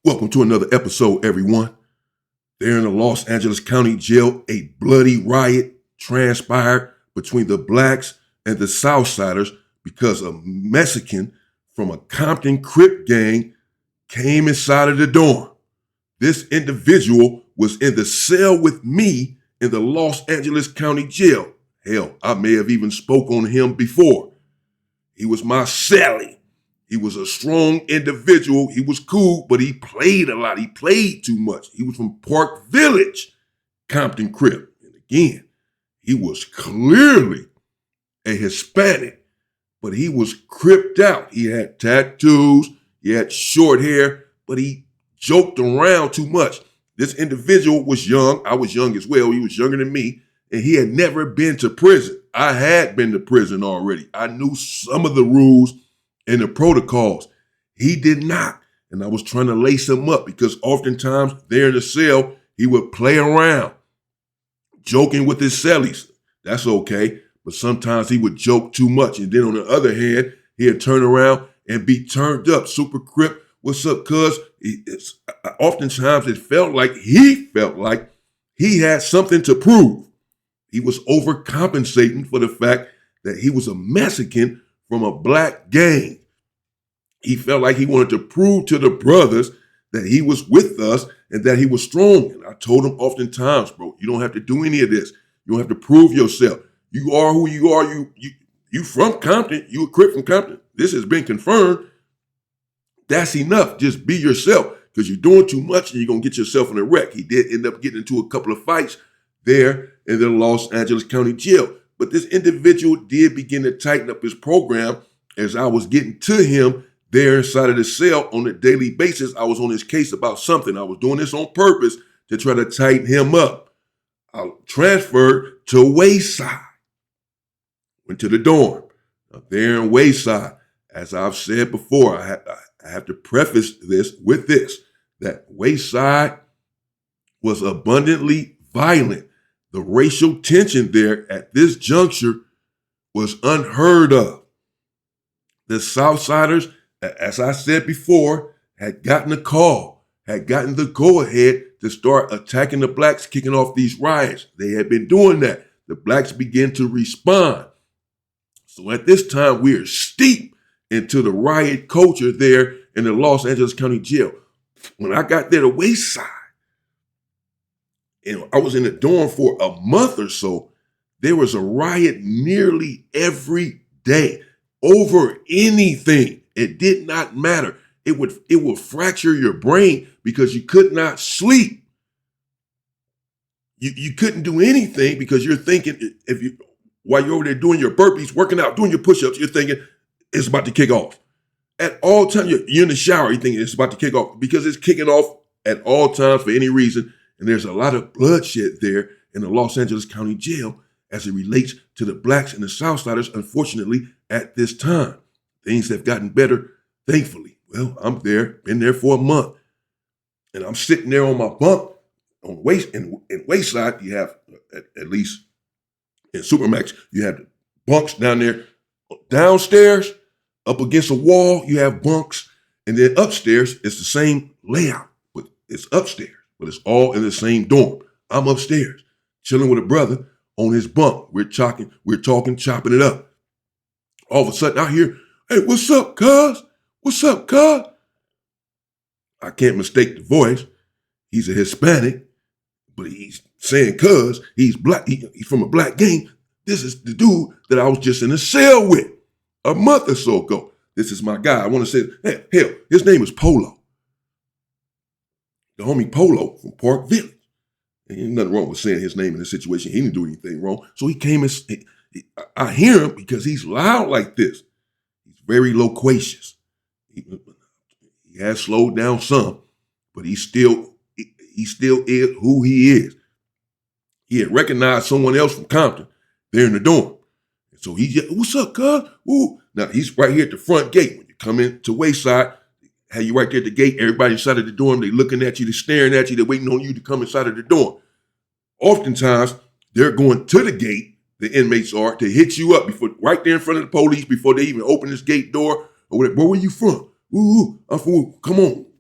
Welcome to another episode, everyone. There in the Los Angeles County Jail, a bloody riot transpired between the blacks and the Southsiders because a Mexican from a Compton Crip gang came inside of the dorm. This individual was in the cell with me in the Los Angeles County Jail. Hell, I may have even spoke on him before. He was my cellie. He was a strong individual. He was cool, but he played a lot. He played too much. He was from Park Village, Compton Crip. And again, he was clearly a Hispanic, but he was cripped out. He had tattoos. He had short hair, but he joked around too much. This individual was young. I was young as well. He was younger than me, and he had never been to prison. I had been to prison already. I knew some of the rules and the protocols. He did not. And I was trying to lace him up because oftentimes there in the cell, he would play around, joking with his cellies. That's okay. But sometimes he would joke too much. And then on the other hand, he'd turn around and be turned up. Super Crip, what's up, cuz? Oftentimes it felt like he had something to prove. He was overcompensating for the fact that he was a Mexican from a black gang. He felt like he wanted to prove to the brothers that he was with us and that he was strong. And I told him oftentimes, bro, you don't have to do any of this. You don't have to prove yourself. You are who you are. You from Compton. You a Crip from Compton. This has been confirmed. That's enough. Just be yourself because you're doing too much and you're going to get yourself in a wreck. He did end up getting into a couple of fights there in the Los Angeles County Jail. But this individual did begin to tighten up his program as I was getting to him there inside of the cell on a daily basis. I was on his case about something. I was doing this on purpose to try to tighten him up. I transferred to Wayside. Went to the dorm. Now there in Wayside, as I've said before, I have to preface this with this, that Wayside was abundantly violent. The racial tension there at this juncture was unheard of. The Southsiders, as I said before, had gotten a call, had gotten the go-ahead to start attacking the blacks, kicking off these riots. They had been doing that. The blacks began to respond. So at this time, we are steep into the riot culture there in the Los Angeles County Jail. When I got there to Wayside, and I was in the dorm for a month or so, there was a riot nearly every day over anything. It did not matter. It would fracture your brain because you could not sleep. You couldn't do anything because you're thinking, while you're over there doing your burpees, working out, doing your push-ups, you're thinking it's about to kick off. At all times, you're in the shower, you're thinking it's about to kick off because it's kicking off at all times for any reason. And there's a lot of bloodshed there in the Los Angeles County Jail as it relates to the blacks and the Southsiders, unfortunately, at this time. Things have gotten better, thankfully. Well, I'm there, been there for a month, and I'm sitting there on my bunk in Wayside. You have, at least in Supermax, you have the bunks down there. Downstairs, up against a wall, you have bunks, and then upstairs, it's the same layout, but it's upstairs. But it's all in the same dorm. I'm upstairs, chilling with a brother on his bunk. We're talking, chopping it up. All of a sudden, I hear, "Hey, what's up, cuz? What's up, cuz?" I can't mistake the voice. He's a Hispanic, but he's saying cuz. He's black. He's from a black gang. This is the dude that I was just in a cell with a month or so ago. This is my guy. I want to say, hey, hell, his name is Polo. The homie Polo from Park Village. Ain't nothing wrong with saying his name in this situation. He didn't do anything wrong. So he came and I hear him because he's loud like this. He's very loquacious. He has slowed down some, but he still is who he is. He had recognized someone else from Compton there in the dorm. So he just, "What's up, cuz? Woo." Now he's right here at the front gate. When you come into Wayside, have you right there at the gate, everybody inside of the dorm, they looking at you, they're staring at you, they're waiting on you to come inside of the dorm. Oftentimes, they're going to the gate, the inmates are, to hit you up before, right there in front of the police before they even open this gate door. Or whatever. "Bro, where you from?" "Ooh, I'm from, come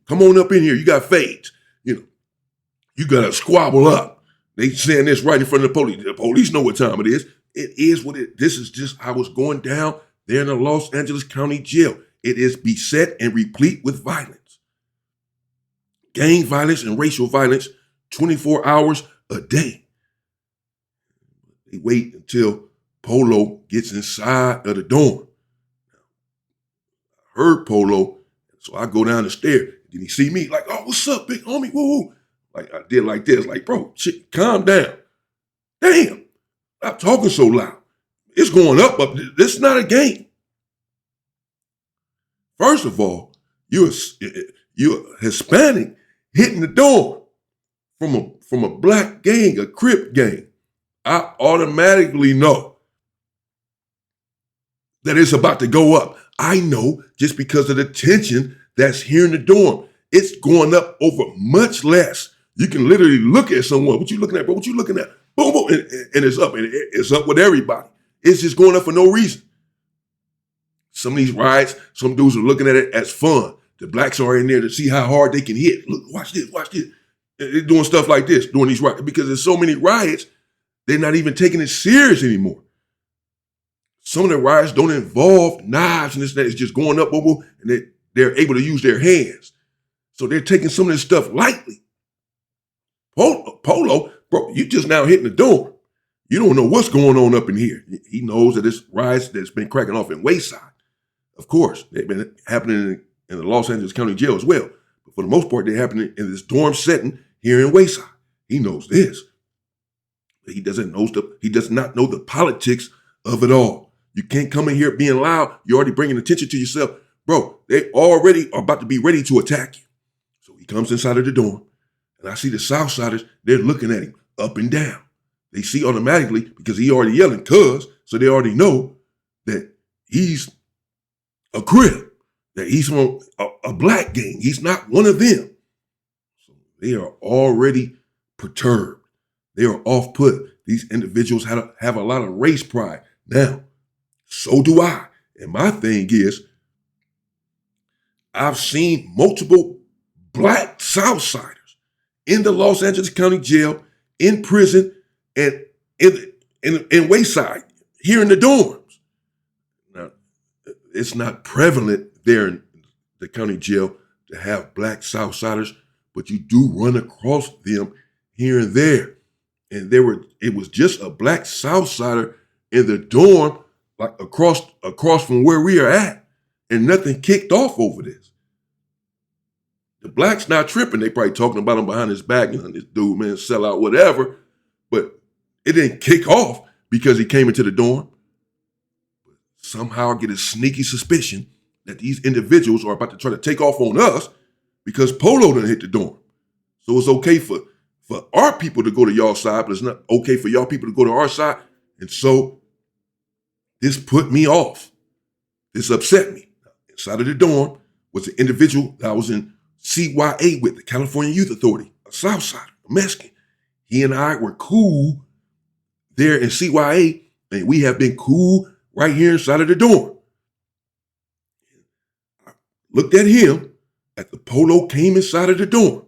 Come on up in here. You got fades. You got to squabble up. They saying this right in front of the police. The police know what time it is. It is what this is just how it's going down there in the Los Angeles County Jail. It is beset and replete with violence. Gang violence and racial violence 24 hours a day. They wait until Polo gets inside of the dorm. I heard Polo, so I go down the stairs. Then he see me like, oh, what's up, big homie? Woo. Like I did like this, like, bro, shit, calm down. Damn, stop talking so loud. It's going up. This is not a game. First of all, you're Hispanic hitting the door from a black gang, a Crip gang. I automatically know that it's about to go up. I know just because of the tension that's here in the dorm. It's going up over much less. You can literally look at someone. What you looking at, bro? What you looking at? Boom, boom, and it's up. And it's up with everybody. It's just going up for no reason. Some of these riots, some dudes are looking at it as fun. The blacks are in there to see how hard they can hit. Look, watch this, watch this. They're doing stuff like this, doing these riots. Because there's so many riots, they're not even taking it serious anymore. Some of the riots don't involve knives and this and that. It's just going up, boom, boom, and they're able to use their hands. So they're taking some of this stuff lightly. Polo, bro, you just now hitting the door. You don't know what's going on up in here. He knows that this riots that's been cracking off in Wayside. Of course, they've been happening in the Los Angeles County Jail as well. But for the most part, they're happening in this dorm setting here in Wayside. He knows this. But he does not know the politics of it all. You can't come in here being loud. You're already bringing attention to yourself. Bro, they already are about to be ready to attack you. So he comes inside of the dorm, and I see the Southsiders, they're looking at him up and down. They see automatically, because he already yelling, so they already know that he's a Crip, that he's from a black gang. He's not one of them. So they are already perturbed. They are off-put. These individuals have a lot of race pride. Now, so do I. And my thing is, I've seen multiple black Southsiders in the Los Angeles County Jail, in prison, and in Wayside, here in the dorms. Now, it's not prevalent there in the county jail to have black Southsiders, but you do run across them here and there. And it was just a black Southsider in the dorm, like across from where we are at, and nothing kicked off over this. The blacks not tripping. They probably talking about him behind his back, this dude, man, sell out, whatever. But it didn't kick off because he came into the dorm. Somehow I get a sneaky suspicion that these individuals are about to try to take off on us because Polo done hit the dorm. So it's okay for our people to go to y'all side, but it's not okay for y'all people to go to our side. And so this put me off. This upset me. Inside of the dorm was an individual that I was in CYA with, the California Youth Authority, a Southsider, a Mexican. He and I were cool there in CYA, and we have been cool right here inside of the dorm. I looked at him as the Polo came inside of the dorm.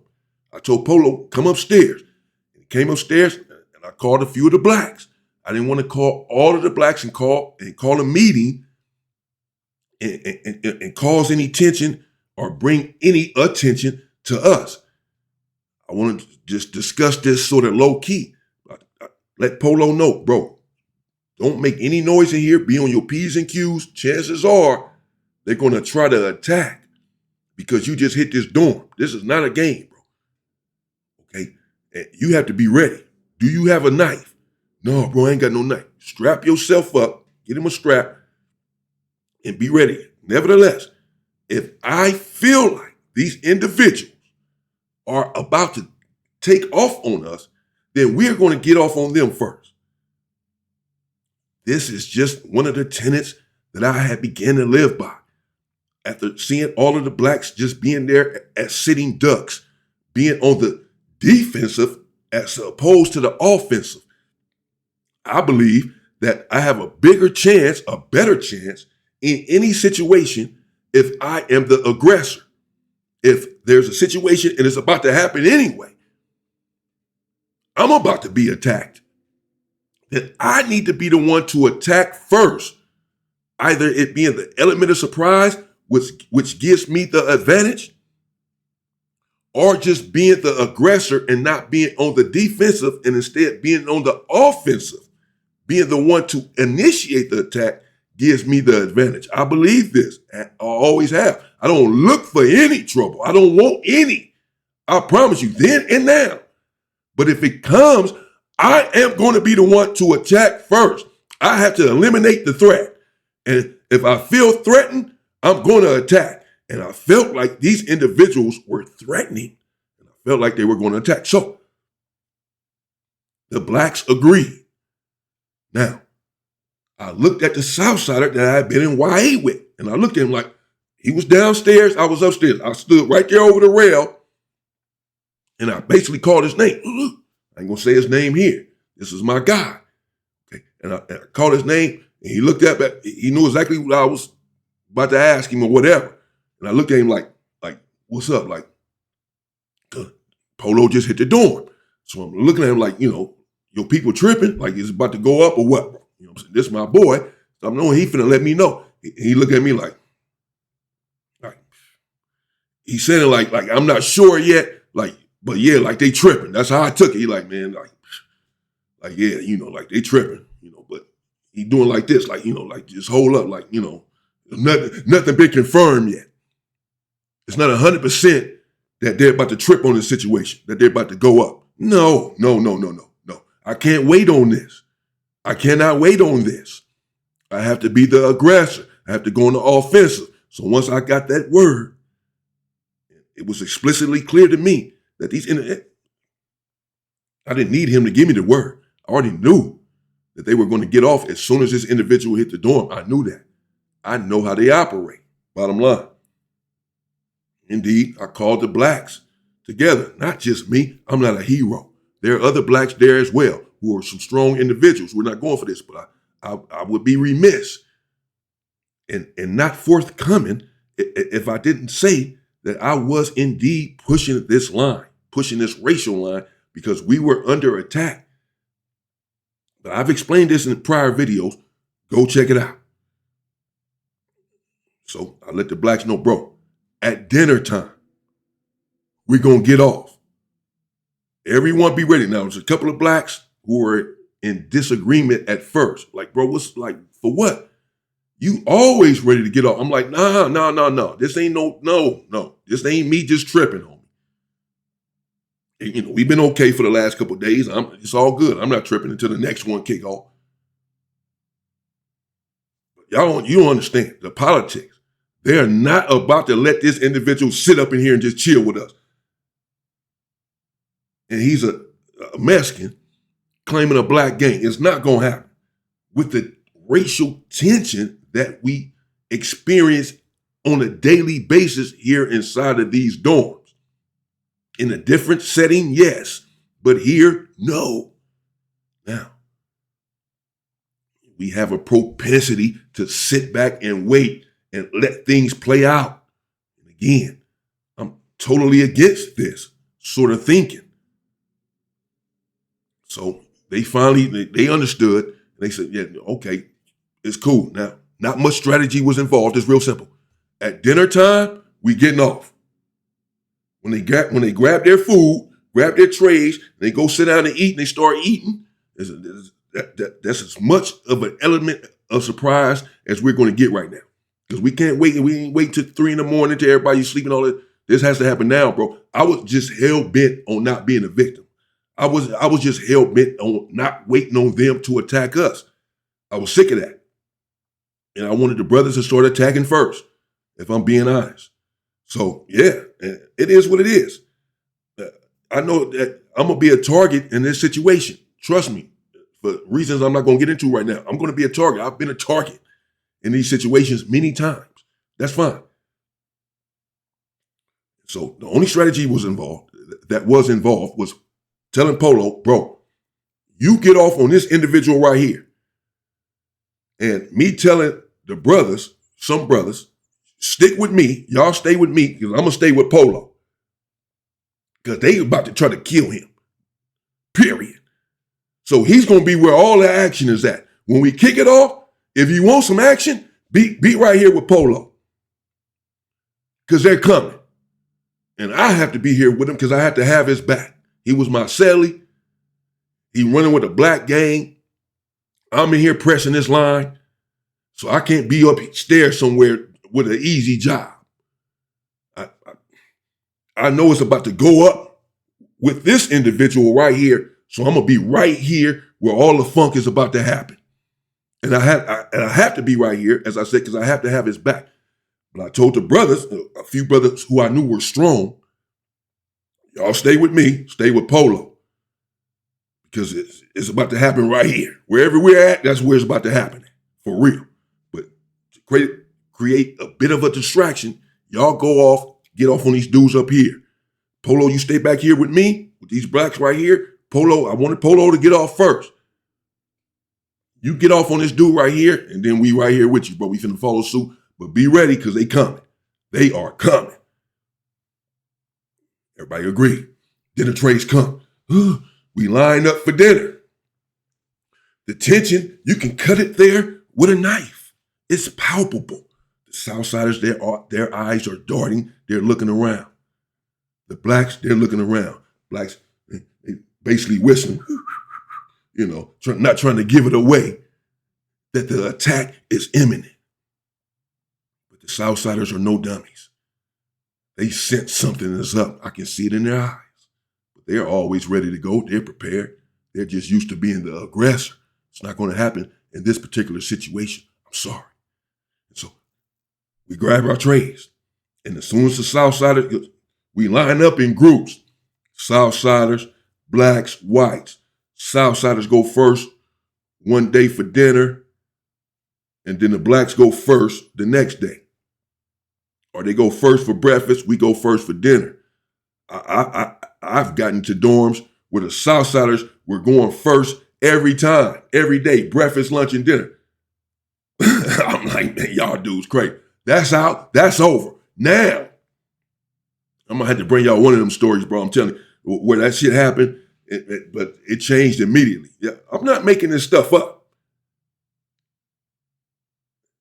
I told Polo, come upstairs. He came upstairs, and I called a few of the blacks. I didn't want to call all of the blacks and call a meeting and cause any tension or bring any attention to us. I wanted to just discuss this sort of low key. Let Polo know, bro, don't make any noise in here. Be on your P's and Q's. Chances are they're going to try to attack because you just hit this dorm. This is not a game, bro. Okay? And you have to be ready. Do you have a knife? No, bro, I ain't got no knife. Strap yourself up. Get him a strap and be ready. Nevertheless, if I feel like these individuals are about to take off on us, then we're going to get off on them first. This is just one of the tenets that I had began to live by. After seeing all of the blacks just being there as sitting ducks, being on the defensive as opposed to the offensive, I believe that I have a better chance in any situation if I am the aggressor. If there's a situation and it's about to happen anyway, I'm about to be attacked, then I need to be the one to attack first. Either it being the element of surprise, which gives me the advantage, or just being the aggressor and not being on the defensive and instead being on the offensive. Being the one to initiate the attack gives me the advantage. I believe this. I always have. I don't look for any trouble. I don't want any. I promise you, then and now. But if it comes, I am going to be the one to attack first. I have to eliminate the threat. And if I feel threatened, I'm going to attack. And I felt like these individuals were threatening. And I felt like they were going to attack. So the blacks agreed. Now, I looked at the Southsider that I had been in YA with. And I looked at him like, he was downstairs, I was upstairs. I stood right there over the rail. And I basically called his name. I ain't going to say his name here. This is my guy. Okay. And I called his name. And he looked up at, he knew exactly what I was about to ask him or whatever. And I looked at him like, what's up? Like, Polo just hit the dorm. So I'm looking at him like, your people tripping, like it's about to go up or what, bro? You know what I'm saying? This is my boy. So I'm knowing he finna let me know. He looked at me like he said it like I'm not sure yet, but yeah, like they tripping. That's how I took it. He like, man, like yeah, like they tripping, but he doing like this, like just hold up, like, nothing been confirmed yet. It's not 100% that they're about to trip on the situation, that they're about to go up. No. I can't wait on this. I cannot wait on this. I have to be the aggressor. I have to go on the offensive. So once I got that word, it was explicitly clear to me that I didn't need him to give me the word. I already knew that they were going to get off as soon as this individual hit the dorm. I knew that. I know how they operate. Bottom line. Indeed, I called the blacks together. Not just me. I'm not a hero. There are other blacks there as well who are some strong individuals. We're not going for this, but I would be remiss and not forthcoming if I didn't say that I was indeed pushing this line, pushing this racial line, because we were under attack. But I've explained this in prior videos. Go check it out. So I let the blacks know, bro, at dinner time, we're going to get off. Everyone be ready. Now, there's a couple of blacks who were in disagreement at first. Like, bro, what's like, for what? You always ready to get off. I'm like, no. This ain't no. This ain't me just tripping on me. We've been okay for the last couple of days. It's all good. I'm not tripping until the next one kick off. But you don't understand the politics. They're not about to let this individual sit up in here and just chill with us. And he's a Mexican claiming a black gang. It's not going to happen. With the racial tension that we experience on a daily basis here inside of these dorms. In a different setting, yes, but here, no. Now, we have a propensity to sit back and wait and let things play out. And again, I'm totally against this sort of thinking. So they finally, they understood. And they said, yeah, okay, it's cool. Now, not much strategy was involved. It's real simple. At dinner time, we getting off. When they grab their food, grab their trays, they go sit down and eat, and they start eating, that's as much of an element of surprise as we're going to get right now. Because we can't wait, and we ain't wait till 3 a.m. till everybody's sleeping, all that. This has to happen now, bro. I was just hell-bent on not being a victim. I was just hell-bent on not waiting on them to attack us. I was sick of that. And I wanted the brothers to start attacking first, if I'm being honest. So, yeah, it is what it is. I know that I'm going to be a target in this situation. Trust me, for reasons I'm not going to get into right now. I'm going to be a target. I've been a target in these situations many times. That's fine. So the only strategy that was involved was telling Polo, bro, you get off on this individual right here. And me telling the brothers, some brothers, stick with me. Y'all stay with me because I'm going to stay with Polo. because they about to try to kill him, period. So he's going to be where all the action is at. When we kick it off, if you want some action, be right here with Polo, because they're coming. And I have to be here with him because I have to have his back. He was my celly. He running with a black gang. I'm in here pressing this line. So I can't be upstairs somewhere with an easy job. I know it's about to go up with this individual right here. So I'm going to be right here where all the funk is about to happen. And I have to be right here, as I said, because I have to have his back. But I told the brothers, a few brothers who I knew were strong, y'all stay with me, stay with Polo. Because it's about to happen right here. Wherever we're at, that's where it's about to happen. For real. But to create a bit of a distraction, y'all go off, get off on these dudes up here. Polo, you stay back here with me, with these blacks right here. Polo, I wanted Polo to get off first. You get off on this dude right here, and then we right here with you, bro. We finna follow suit, but be ready because they coming. They are coming. Everybody agree. Dinner trays come. We line up for dinner. The tension, you can cut it there with a knife. It's palpable. The Southsiders, their eyes are darting. They're looking around. The blacks, they're looking around. Blacks, they basically whistling, not trying to give it away that the attack is imminent. But the Southsiders are no dummies. They sense something is up. I can see it in their eyes. But they're always ready to go. They're prepared. They're just used to being the aggressor. It's not going to happen in this particular situation. I'm sorry. And so we grab our trays. And as soon as the Southsiders, we line up in groups. Southsiders, blacks, whites. Southsiders go first one day for dinner, and then the blacks go first the next day. Or they go first for breakfast, we go first for dinner. I've gotten to dorms where the Southsiders were going first every time, every day, breakfast, lunch, and dinner. I'm like, man, y'all dudes crazy. That's out, that's over. Now, I'm gonna have to bring y'all one of them stories, bro. I'm telling you, where that shit happened, but it changed immediately. Yeah, I'm not making this stuff up.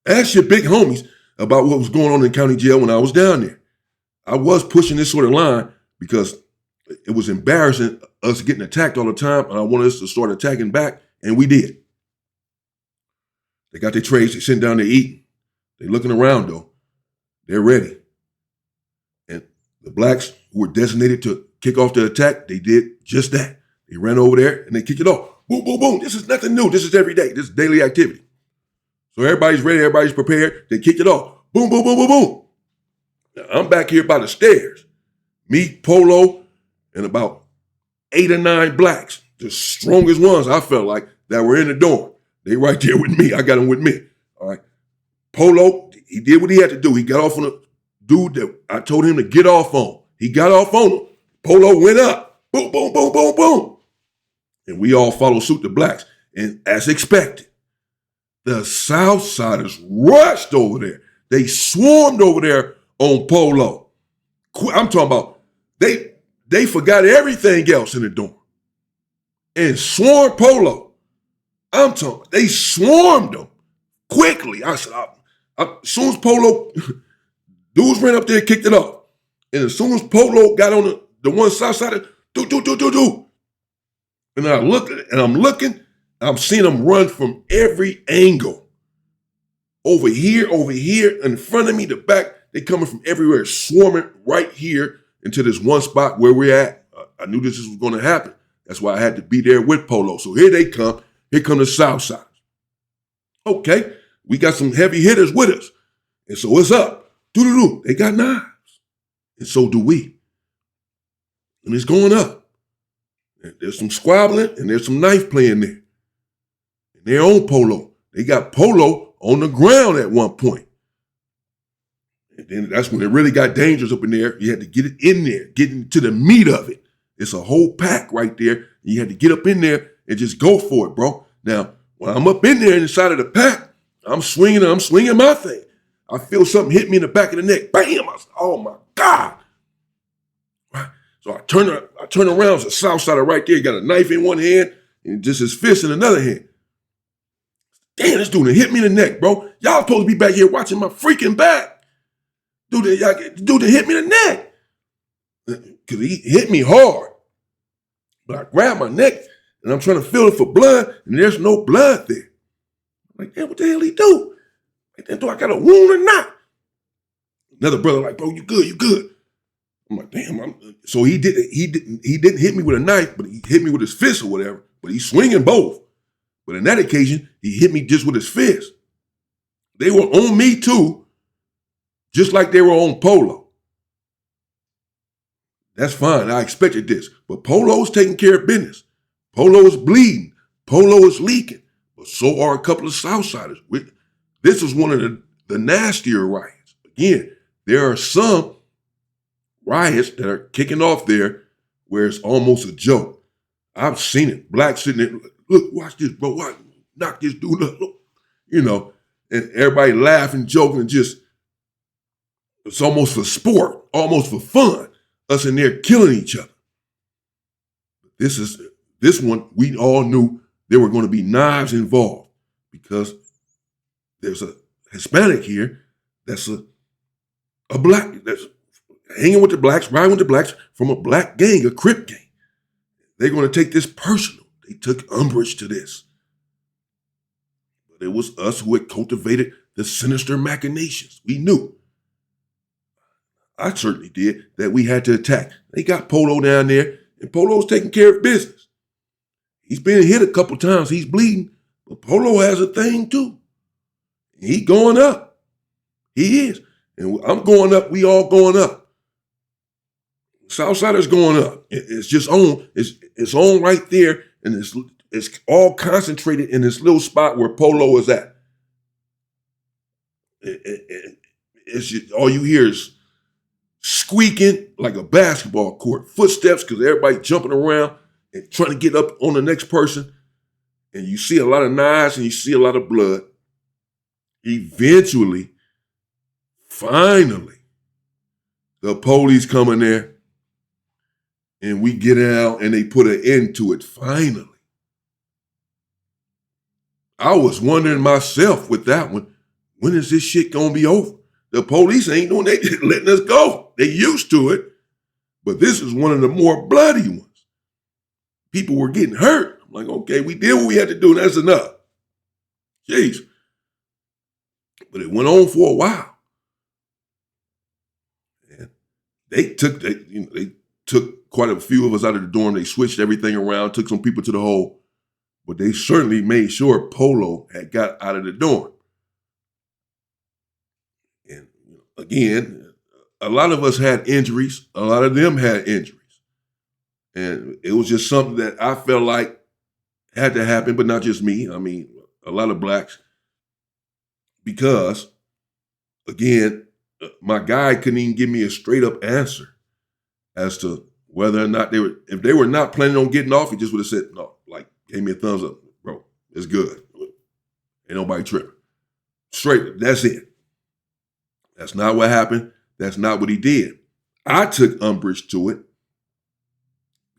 Ask your big homies about what was going on in county jail when I was down there. I was pushing this sort of line because it was embarrassing us getting attacked all the time, and I wanted us to start attacking back, and we did. They got their trays, they sitting down there eating. They looking around though. They're ready. And the blacks who were designated to kick off the attack, they did just that. They ran over there and they kicked it off. Boom, boom, boom. This is nothing new. This is every day. This is daily activity. So everybody's ready. Everybody's prepared. They kicked it off. Boom, boom, boom, boom, boom. Now, I'm back here by the stairs. Me, Polo, and about 8 or 9 blacks. The strongest ones, I felt like, that were in the dorm. They right there with me. I got them with me. All right. Polo, he did what he had to do. He got off on a dude that I told him to get off on. He got off on him. Polo went up. Boom, boom, boom, boom, boom. And we all followed suit, the blacks. And as expected, the Southsiders rushed over there. They swarmed over there on Polo. I'm talking about they forgot everything else in the dorm and swarmed Polo. I'm talking about they swarmed them quickly. I said, as soon as Polo, dudes ran up there and kicked it off. And as soon as Polo got on the one Southsider, do. And I look and I'm looking, I'm seeing them run from every angle. Over here, in front of me, the back, they coming from everywhere, swarming right here into this one spot where we're at. I knew this was going to happen. That's why I had to be there with Polo. So here they come. Here come the Southsiders. Okay, we got some heavy hitters with us. And so it's up. Do. They got knives. And so do we. And it's going up. And there's some squabbling and there's some knife playing there. And they're on Polo. They got Polo on the ground at one point. And then that's when it really got dangerous up in there. You had to get it in there, get into the meat of it. It's a whole pack right there. You had to get up in there and just go for it, bro. Now, when I'm up in there inside of the pack, I'm swinging my thing. I feel something hit me in the back of the neck. Bam! Oh my God. Right? So I turn around, the south sider right there, got a knife in one hand and just his fist in another hand. Damn, this dude hit me in the neck, bro. Y'all supposed to be back here watching my freaking back. Dude hit me in the neck. Because he hit me hard. But I grabbed my neck and I'm trying to feel it for blood and there's no blood there. I'm like, damn, what the hell he do? Like, damn, do I got a wound or not? Another brother like, bro, you good. I'm like, damn. So he didn't hit me with a knife, but he hit me with his fist or whatever. But he's swinging both. But in that occasion, he hit me just with his fist. They were on me too, just like they were on Polo. That's fine. I expected this. But Polo's taking care of business. Polo is bleeding. Polo is leaking. But so are a couple of Southsiders. This is one of the nastier riots. Again, there are some riots that are kicking off there where it's almost a joke. I've seen it. Blacks sitting there, look, watch this, bro. Watch, knock this dude up. Look. You know, and everybody laughing, joking, and just, it's almost for sport, almost for fun. Us in there killing each other. This one, we all knew there were going to be knives involved because there's a Hispanic here that's a black, that's hanging with the blacks, riding with the blacks from a black gang, a Crip gang. They're going to take this personal. They took umbrage to this. But it was us who had cultivated the sinister machinations. We knew. I certainly did, that we had to attack. They got Polo down there, and Polo's taking care of business. He's been hit a couple times. He's bleeding, but Polo has a thing too. He going up. He is. And I'm going up. We all going up. Southsider's going up. It's just on. It's on right there, and it's all concentrated in this little spot where Polo is at. It's just, all you hear is squeaking like a basketball court, footsteps because everybody jumping around and trying to get up on the next person. And you see a lot of knives and you see a lot of blood. Eventually, finally, the police come in there and we get out and they put an end to it finally. I was wondering myself with that one, when is this shit gonna be over? The police ain't doing, they just letting us go. They used to it, but this is one of the more bloody ones. People were getting hurt. I'm like, okay, we did what we had to do, and that's enough. Jeez. But it went on for a while. And they took quite a few of us out of the dorm. They switched everything around, took some people to the hole, but they certainly made sure Polo had got out of the dorm. And again, a lot of us had injuries. A lot of them had injuries. And it was just something that I felt like had to happen, but not just me. I mean, a lot of blacks. Because, again, my guy couldn't even give me a straight up answer as to whether or not if they were not planning on getting off, he just would have said, no, like, gave me a thumbs up. Bro, it's good. Ain't nobody tripping. Straight, that's it. That's not what happened. That's not what he did. I took umbrage to it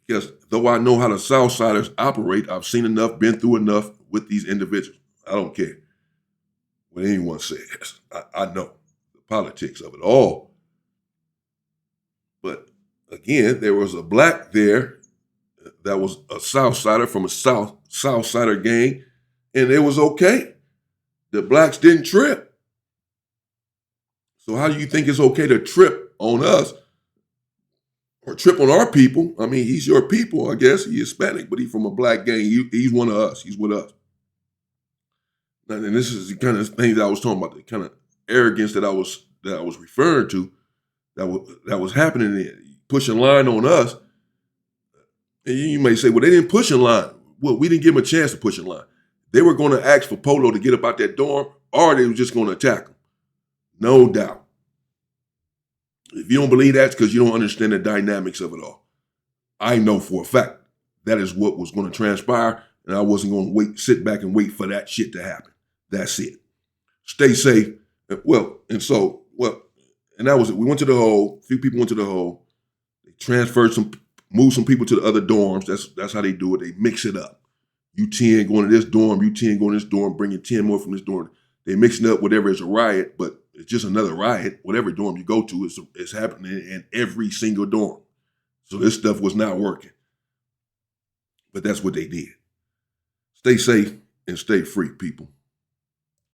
because though I know how the Southsiders operate, I've seen enough, been through enough with these individuals. I don't care what anyone says. I know the politics of it all. But again, there was a black there that was a Southsider from a Southsider gang, and it was okay. The blacks didn't trip. So how do you think it's okay to trip on us or trip on our people? I mean, he's your people, I guess. He's Hispanic, but he's from a black gang. He's one of us. He's with us. And this is the kind of thing that I was talking about, the kind of arrogance that I was referring to that was happening there, pushing line on us. And you may say, well, they didn't push in line. Well, we didn't give them a chance to push in line. They were going to ask for Polo to get up out that dorm, or they were just going to attack him. No doubt. If you don't believe that, it's because you don't understand the dynamics of it all. I know for a fact that is what was going to transpire, and I wasn't going to sit back and wait for that shit to happen. That's it. Stay safe. And that was it. We went to the hole. A few people went to the hole. They move some people to the other dorms. That's how they do it. They mix it up. You 10 going to this dorm, you 10 going to this dorm, bringing 10 more from this dorm. They mixing up whatever is a riot, but it's just another riot. Whatever dorm you go to, it's happening in every single dorm. So this stuff was not working. But that's what they did. Stay safe and stay free, people.